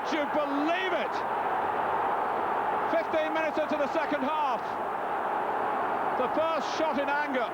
Would you believe it? 15 minutes into the second half. The first shot in anger.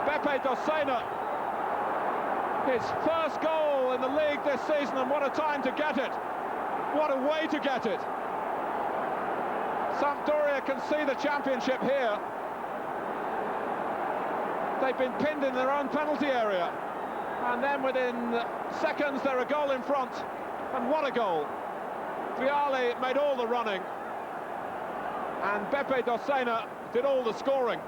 Beppe Dossena. His first goal in the league this season, and what a time to get it. What a way to get it. Sampdoria can see the championship here. They've been pinned in their own penalty area. And then within seconds, they're a goal in front. And what a goal. Vialli made all the running. And Beppe Dossena did all the scoring.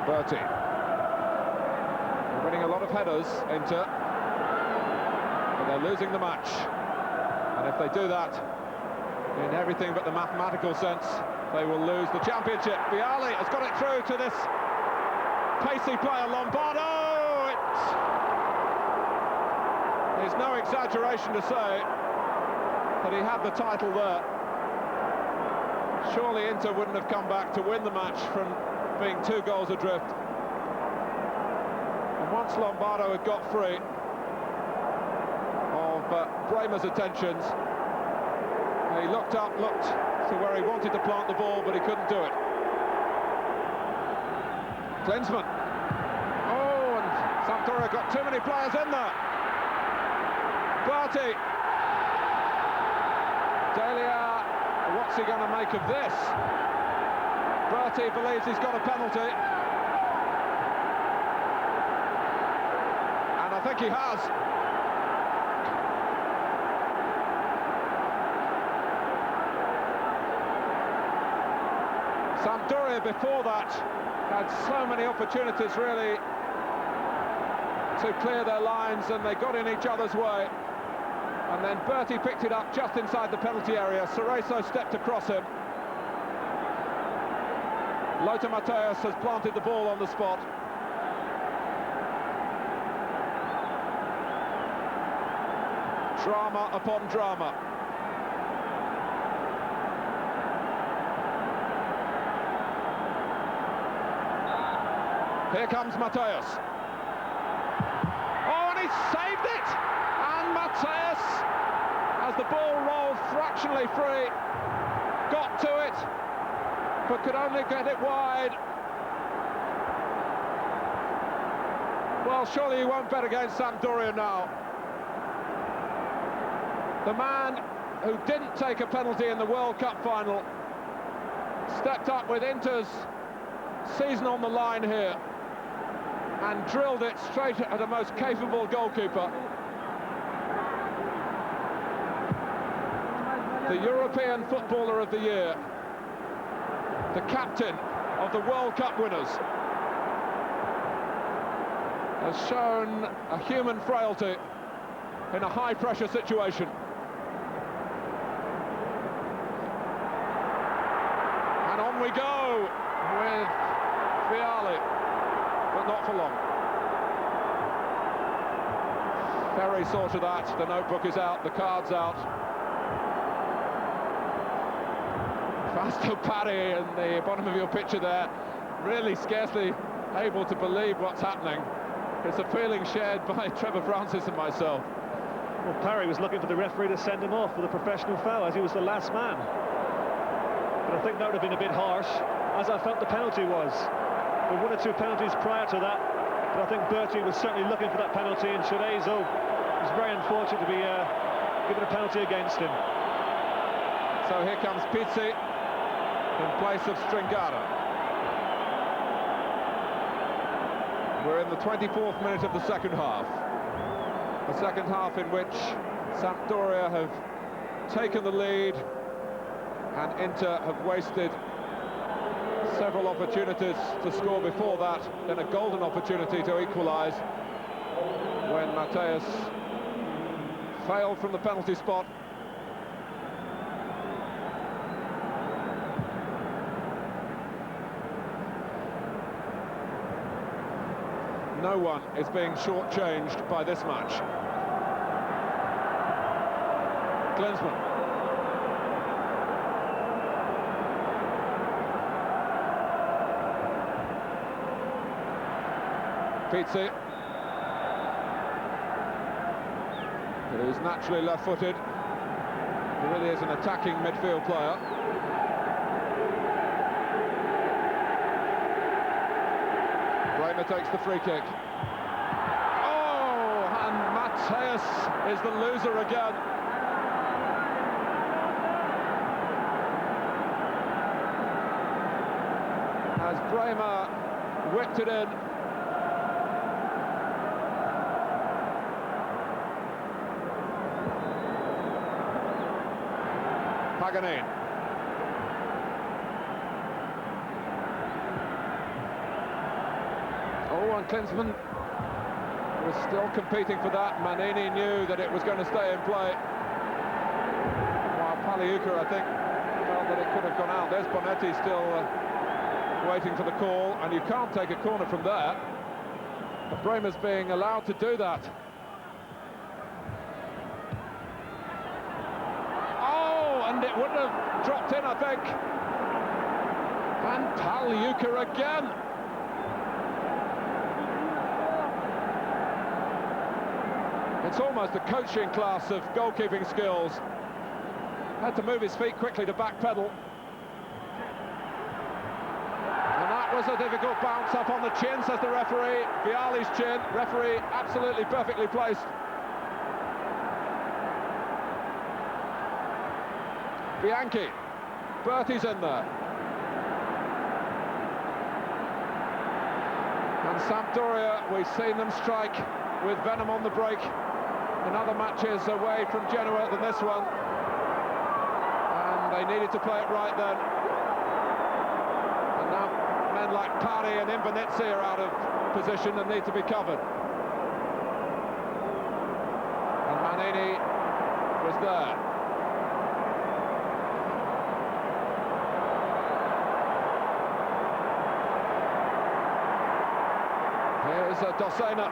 Berti. They're winning a lot of headers, Inter. But they're losing the match. And if they do that, in everything but the mathematical sense, they will lose the championship. Vialli has got it through to this pacey player, Lombardo. It is no exaggeration to say that he had the title there. Surely Inter wouldn't have come back to win the match from being 2 goals adrift. And once Lombardo had got free of Bremer's attentions, he looked up, looked to where he wanted to plant the ball, but he couldn't do it. Klinsmann. Oh, and Sampdoria got too many players in there. Berti. Delia, what's he going to make of this? Berti believes he's got a penalty. And I think he has. Sampdoria before that had so many opportunities really to clear their lines, and they got in each other's way. And then Berti picked it up just inside the penalty area. Cerezo stepped across him. Lothar Matthäus has planted the ball on the spot. Drama upon drama. Here comes Matthäus. Oh, and he saved it! And Matthäus, as the ball rolled fractionally free, got to it, but could only get it wide. Well, surely he won't bet against Sampdoria now. The man who didn't take a penalty in the World Cup final stepped up with Inter's season on the line here and drilled it straight at a most capable goalkeeper. The European Footballer of the Year, the captain of the World Cup winners, has shown a human frailty in a high-pressure situation. And on we go with Vialli, but not for long. Ferry saw to that. The notebook is out, the card's out. Fasto Parry in the bottom of your picture there, really scarcely able to believe what's happening. It's a feeling shared by Trevor Francis and myself. Well, Parry was looking for the referee to send him off with a professional foul, as he was the last man. But I think that would have been a bit harsh, as I felt the penalty was. There were 1 or 2 penalties prior to that, but I think Berti was certainly looking for that penalty, and Cerezo was very unfortunate to be given a penalty against him. So here comes Pizzi in place of Stringara. We're in the 24th minute of the second half. A second half in which Sampdoria have taken the lead and Inter have wasted several opportunities to score before that, then a golden opportunity to equalise when Matthäus failed from the penalty spot. No one is being shortchanged by this match. Klinsmann. Pizzi, who's naturally left-footed. He really is an attacking midfield player. Bremer takes the free kick. Oh, and Mateus is the loser again. As Bremer whipped it in. Paganini. Oh, and Klinsmann was still competing for that. Manini knew that it was going to stay in play. While Paliuka, I think, felt that it could have gone out. There's Bonetti still waiting for the call, and you can't take a corner from there. But Bremer's being allowed to do that. Oh, and it would have dropped in, I think. And Paliuka again. It's almost a coaching class of goalkeeping skills. Had to move his feet quickly to backpedal. And that was a difficult bounce up on the chin, says the referee. Vialli's chin. Referee absolutely perfectly placed. Bianchi. Bertie's in there. And Sampdoria, we've seen them strike with venom on the break in other matches away from Genoa than this one, and they needed to play it right then. And now men like Pari and Invernizzi are out of position and need to be covered. And Manini was there. Here's Dossena.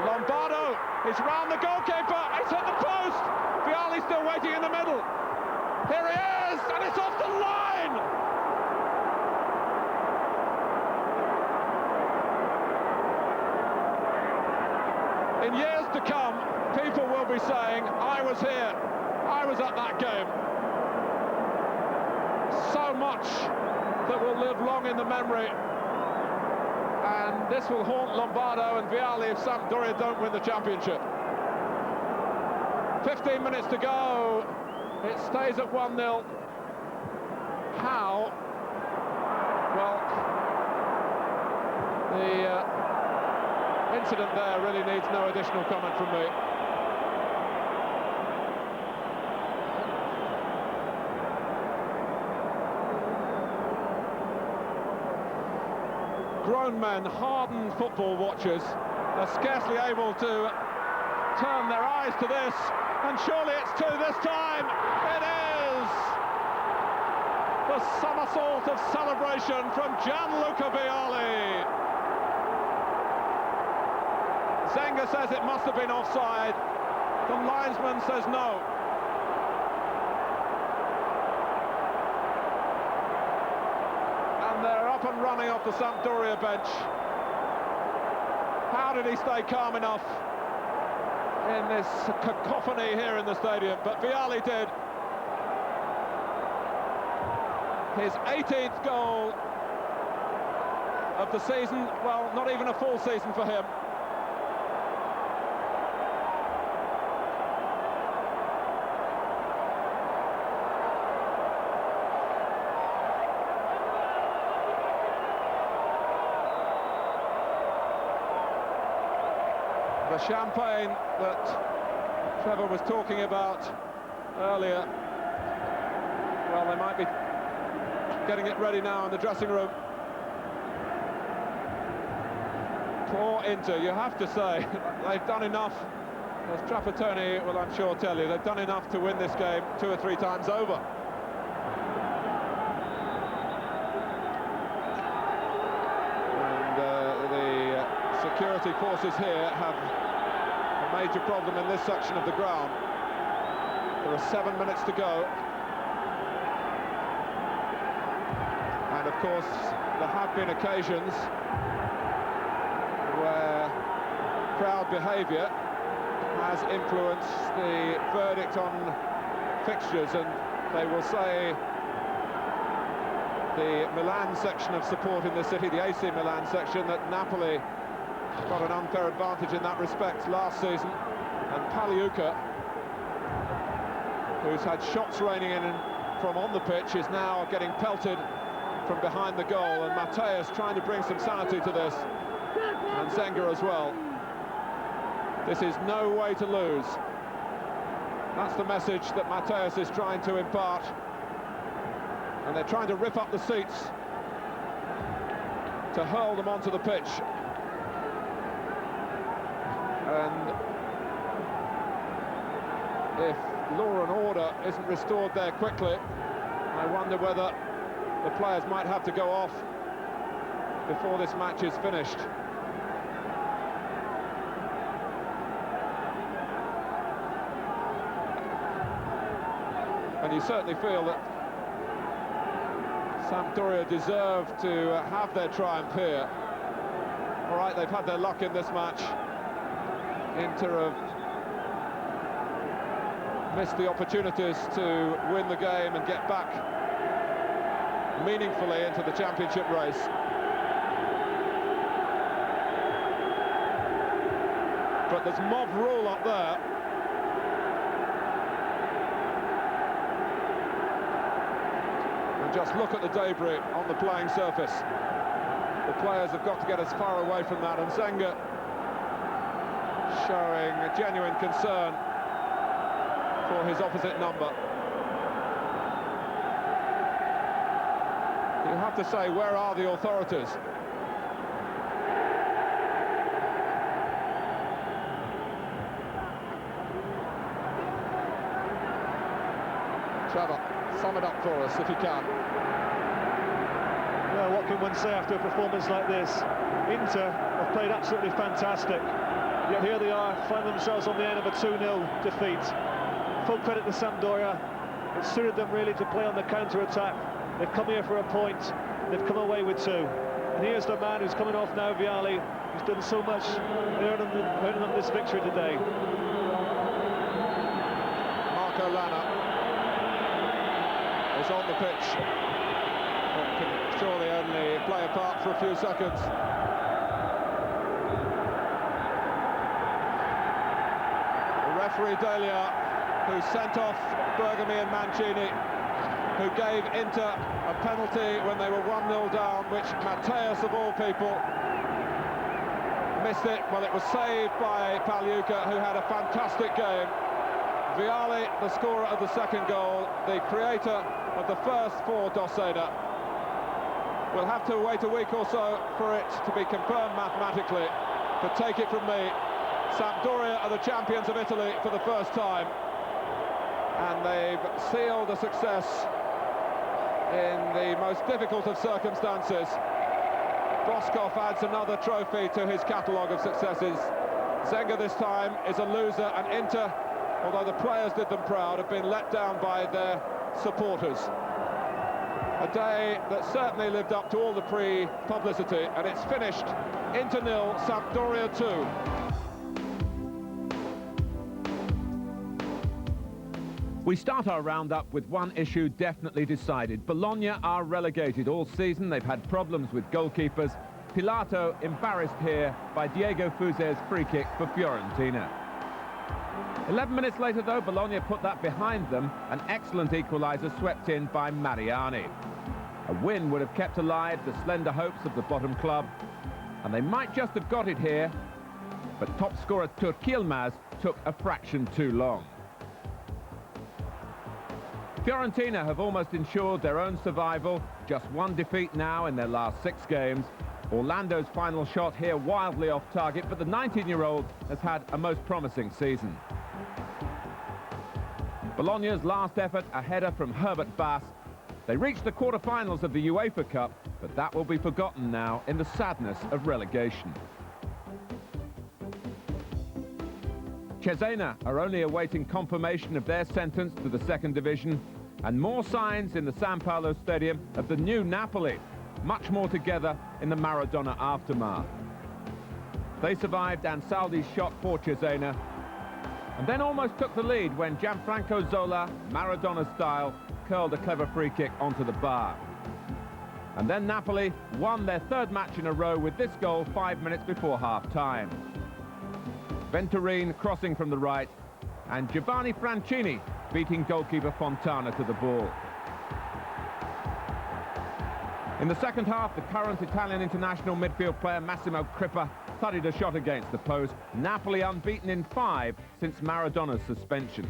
Lombardo is round the goalkeeper, it's hit the post! Vialli still waiting in the middle. Here he is, and it's off the line! In years to come, people will be saying, I was here, I was at that game. So much that will live long in the memory. And this will haunt Lombardo and Vialli if Sampdoria don't win the championship. 15 minutes to go. It stays at 1-0. How? Well, the incident there really needs no additional comment from me. Grown men, hardened football watchers, are scarcely able to turn their eyes to this, and surely it's two this time. It is! The somersault of celebration from Gianluca Vialli. Zenga says it must have been offside. The linesman says no. They're up and running off the Sampdoria bench. How did he stay calm enough in this cacophony here in the stadium? But Vialli did. His 18th goal of the season. Well, not even a full season for him. The champagne that Trevor was talking about earlier, well, they might be getting it ready now in the dressing room. Poor Inter, you have to say, they've done enough, as Trapattoni will I'm sure tell you, they've done enough to win this game 2 or 3 times over. Security forces here have a major problem in this section of the ground. There are 7 minutes to go. And of course, there have been occasions where crowd behaviour has influenced the verdict on fixtures, and they will say the Milan section of support in the city, the AC Milan section, that Napoli got an unfair advantage in that respect last season, and Pagliuca, who's had shots raining in from on the pitch, is now getting pelted from behind the goal, and Matthäus trying to bring some sanity to this, and Zenga as well. This is no way to lose. That's the message that Matthäus is trying to impart, and they're trying to rip up the seats to hurl them onto the pitch. And if law and order isn't restored there quickly, I wonder whether the players might have to go off before this match is finished. And you certainly feel that Sampdoria deserve to have their triumph here. All right, they've had their luck in this match. Inter have missed the opportunities to win the game and get back meaningfully into the championship race. But there's mob rule up there. And just look at the debris on the playing surface. The players have got to get as far away from that, and Zenga showing a genuine concern for his opposite number. You have to say, where are the authorities? Trevor, sum it up for us if you can. Well, what can one say after a performance like this? Inter have played absolutely fantastic, yet here they are, find themselves on the end of a 2-0 defeat. Full credit to Sampdoria. It suited them really to play on the counter-attack. They've come here for a point, they've come away with 2. And here's the man who's coming off now, Vialli, who's done so much earning them this victory today. Marco Lana is on the pitch, but can surely only play a part for a few seconds. The referee Delia, who sent off Bergami and Mancini, who gave Inter a penalty when they were 1-0 down, which Matthäus, of all people, missed it. Well, it was saved by Pagliuca, who had a fantastic game. Vialli, the scorer of the second goal, the creator of the first for Dossena. We'll have to wait a week or so for it to be confirmed mathematically, but take it from me, Sampdoria are the champions of Italy for the first time, and they've sealed a success in the most difficult of circumstances. Boskov adds another trophy to his catalogue of successes. Zenga this time is a loser, and Inter, although the players did them proud, have been let down by their supporters. A day that certainly lived up to all the pre-publicity, and it's finished. Inter 0, Sampdoria 2. We start our roundup with one issue definitely decided. Bologna are relegated all season. They've had problems with goalkeepers. Pilato embarrassed here by Diego Fuse's free kick for Fiorentina. 11 minutes later, though, Bologna put that behind them. An excellent equaliser swept in by Mariani. A win would have kept alive the slender hopes of the bottom club, and they might just have got it here, but top scorer Turk Yilmaz took a fraction too long. Fiorentina have almost ensured their own survival, just one defeat now in their last 6 games. Orlando's final shot here wildly off target, but the 19-year-old has had a most promising season. Bologna's last effort, a header from Herbert Bass. They reached the quarter-finals of the UEFA Cup, but that will be forgotten now in the sadness of relegation. Cesena are only awaiting confirmation of their sentence to the second division, and more signs in the San Paolo Stadium of the new Napoli. Much more together in the Maradona aftermath. They survived Ansaldi's shot for Cesena, and then almost took the lead when Gianfranco Zola, Maradona style, curled a clever free kick onto the bar. And then Napoli won their third match in a row with this goal 5 minutes before half-time. Venturini crossing from the right, and Giovanni Francini beating goalkeeper Fontana to the ball. In the second half, the current Italian international midfield player Massimo Crippa thudded a shot against the post. Napoli unbeaten in 5 since Maradona's suspension.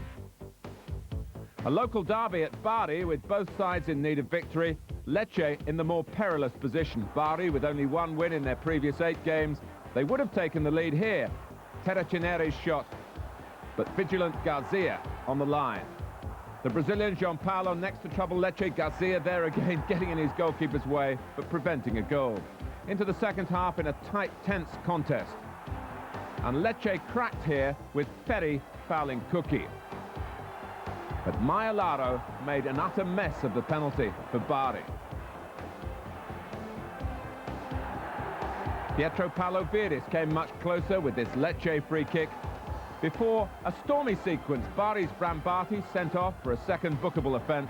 A local derby at Bari with both sides in need of victory. Lecce in the more perilous position. Bari with only 1 win in their previous 8 games. They would have taken the lead here. Terracineri's shot, but vigilant Garcia on the line. The Brazilian Gianpaolo next to trouble Lecce. Garcia there again, getting in his goalkeeper's way, but preventing a goal. Into the second half in a tight, tense contest. And Lecce cracked here with Ferri fouling Cookie. But Maialaro made an utter mess of the penalty for Bari. Pietro Paolo Viris came much closer with this Lecce free kick before a stormy sequence. Bari's Brambati sent off for a second bookable offence.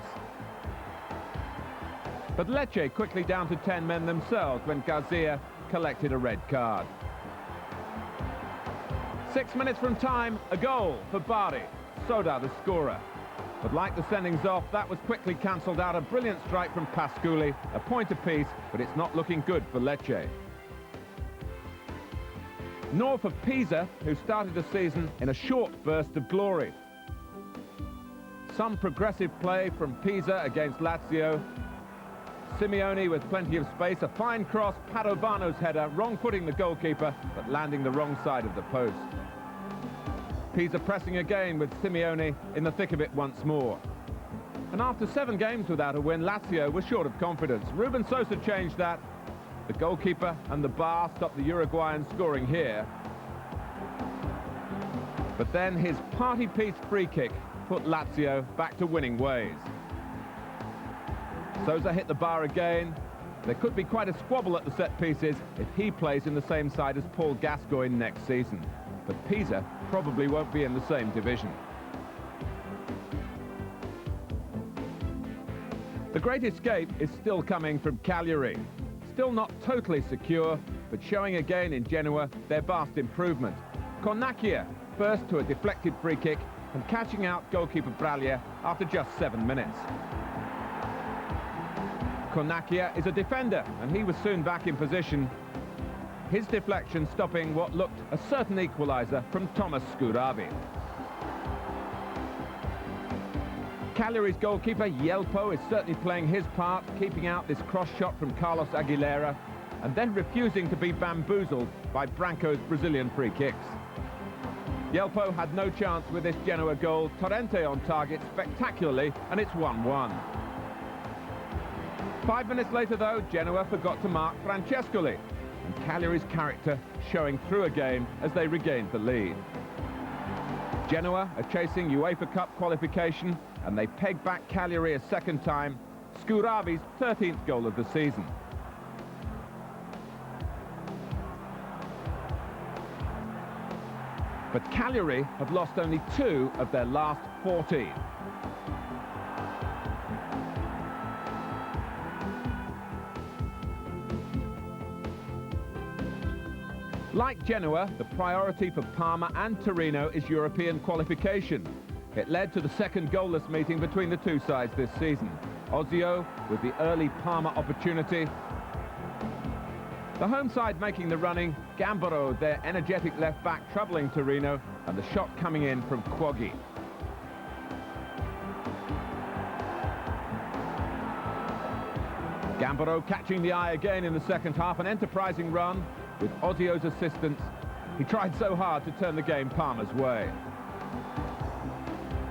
But Lecce quickly down to 10 men themselves when Garcia collected a red card. 6 minutes from time, a goal for Bari. Soda the scorer. But like the sendings off, that was quickly cancelled out. A brilliant strike from Pasculi, a point apiece, but it's not looking good for Lecce. Nor for Pisa, who started the season in a short burst of glory. Some progressive play from Pisa against Lazio. Simeone with plenty of space, a fine cross, Padovano's header, wrong-footing the goalkeeper, but landing the wrong side of the post. Pisa pressing again with Simeone in the thick of it once more. And after 7 games without a win, Lazio was short of confidence. Ruben Sosa changed that. The goalkeeper and the bar stopped the Uruguayan scoring here. But then his party piece free kick put Lazio back to winning ways. Sosa hit the bar again. There could be quite a squabble at the set pieces if he plays in the same side as Paul Gascoigne next season. But Pisa probably won't be in the same division. The great escape is still coming from Cagliari. Still not totally secure, but showing again in Genoa their vast improvement. Cornacchia first to a deflected free kick and catching out goalkeeper Braglia after just 7 minutes. Cornacchia is a defender, and he was soon back in position. His deflection stopping what looked a certain equaliser from Thomas Scuravi. Cagliari's goalkeeper, Yelpo, is certainly playing his part, keeping out this cross shot from Carlos Aguilera, and then refusing to be bamboozled by Branco's Brazilian free kicks. Yelpo had no chance with this Genoa goal. Torrente on target spectacularly, and it's 1-1. 5 minutes later, though, Genoa forgot to mark Francescoli, and Cagliari's character showing through again as they regained the lead. Genoa are chasing UEFA Cup qualification, and they peg back Cagliari a second time. Scuravi's 13th goal of the season. But Cagliari have lost only 2 of their last 14. Like Genoa, the priority for Parma and Torino is European qualification. It led to the second goalless meeting between the two sides this season. Ozio with the early Parma opportunity. The home side making the running, Gambaro, their energetic left-back, troubling Torino, and the shot coming in from Quaggi. Gambaro catching the eye again in the second half, an enterprising run. With Ozio's assistance, he tried so hard to turn the game Parma's way.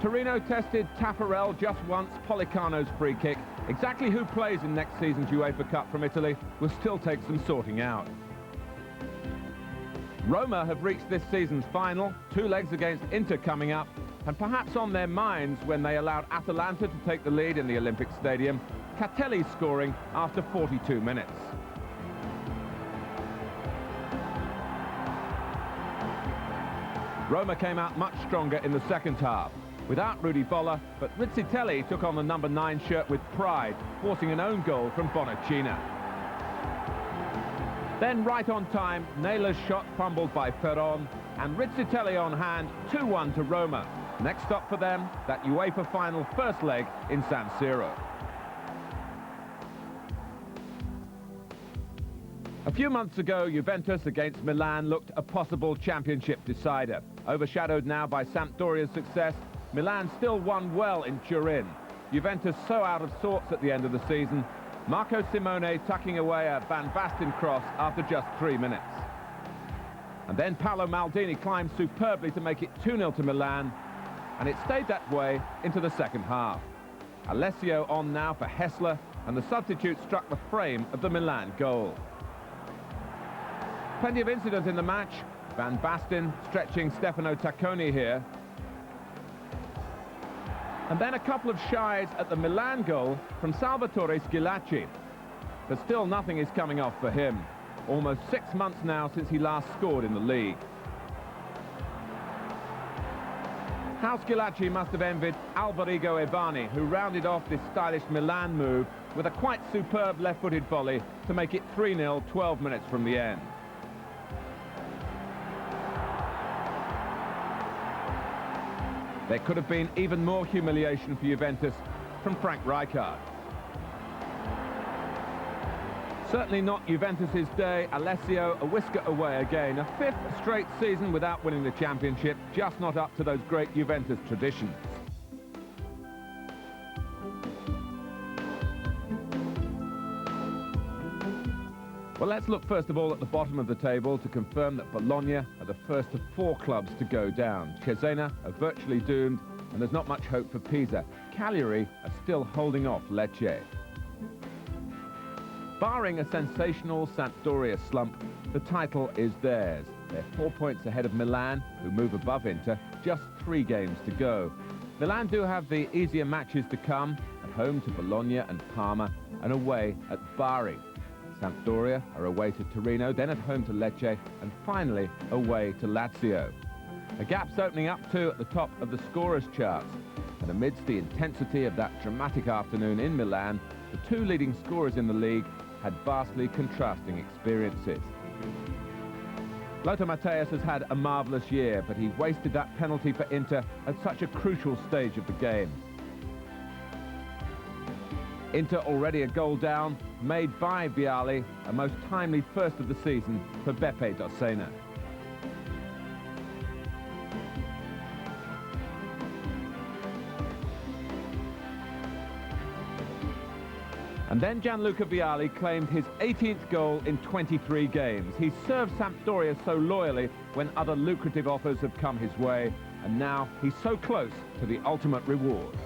Torino tested Taffarel just once, Policano's free kick. Exactly who plays in next season's UEFA Cup from Italy will still take some sorting out. Roma have reached this season's final, 2 legs against Inter coming up, and perhaps on their minds when they allowed Atalanta to take the lead in the Olympic Stadium, Catelli scoring after 42 minutes. Roma came out much stronger in the second half. Without Rudi Voller, but Rizzitelli took on the number 9 shirt with pride, forcing an own goal from Bonacina. Then right on time, Naylor's shot fumbled by Ferron, and Rizzitelli on hand, 2-1 to Roma. Next stop for them, that UEFA final first leg in San Siro. A few months ago, Juventus against Milan looked a possible championship decider. Overshadowed now by Sampdoria's success, Milan still won well in Turin. Juventus so out of sorts at the end of the season, Marco Simone tucking away a Van Basten cross after just 3 minutes. And then Paolo Maldini climbed superbly to make it 2-0 to Milan, and it stayed that way into the second half. Alessio on now for Hessler, and the substitute struck the frame of the Milan goal. Plenty of incident in the match. Van Basten stretching Stefano Tacconi here. And then a couple of shies at the Milan goal from Salvatore Schillaci. But still nothing is coming off for him. Almost 6 months now since he last scored in the league. How Schillaci must have envied Alberigo Evani, who rounded off this stylish Milan move with a quite superb left-footed volley to make it 3-0 12 minutes from the end. There could have been even more humiliation for Juventus from Frank Rijkaard. Certainly not Juventus's day. Alessio a whisker away again. A 5th straight season without winning the championship, just not up to those great Juventus traditions. Well, let's look first of all at the bottom of the table to confirm that Bologna are the first of 4 clubs to go down. Cesena are virtually doomed, and there's not much hope for Pisa. Cagliari are still holding off Lecce. Barring a sensational Sampdoria slump, the title is theirs. They're 4 points ahead of Milan, who move above Inter, just 3 games to go. Milan do have the easier matches to come, at home to Bologna and Parma, and away at Bari. Sampdoria are away to Torino, then at home to Lecce, and finally away to Lazio. A gap's opening up too at the top of the scorers charts, and amidst the intensity of that dramatic afternoon in Milan, the 2 leading scorers in the league had vastly contrasting experiences. Lothar Matthäus has had a marvellous year, but he wasted that penalty for Inter at such a crucial stage of the game. Inter already a goal down, made by Vialli, a most timely first of the season for Beppe Dossena. And then Gianluca Vialli claimed his 18th goal in 23 games. He served Sampdoria so loyally when other lucrative offers have come his way, and now he's so close to the ultimate reward.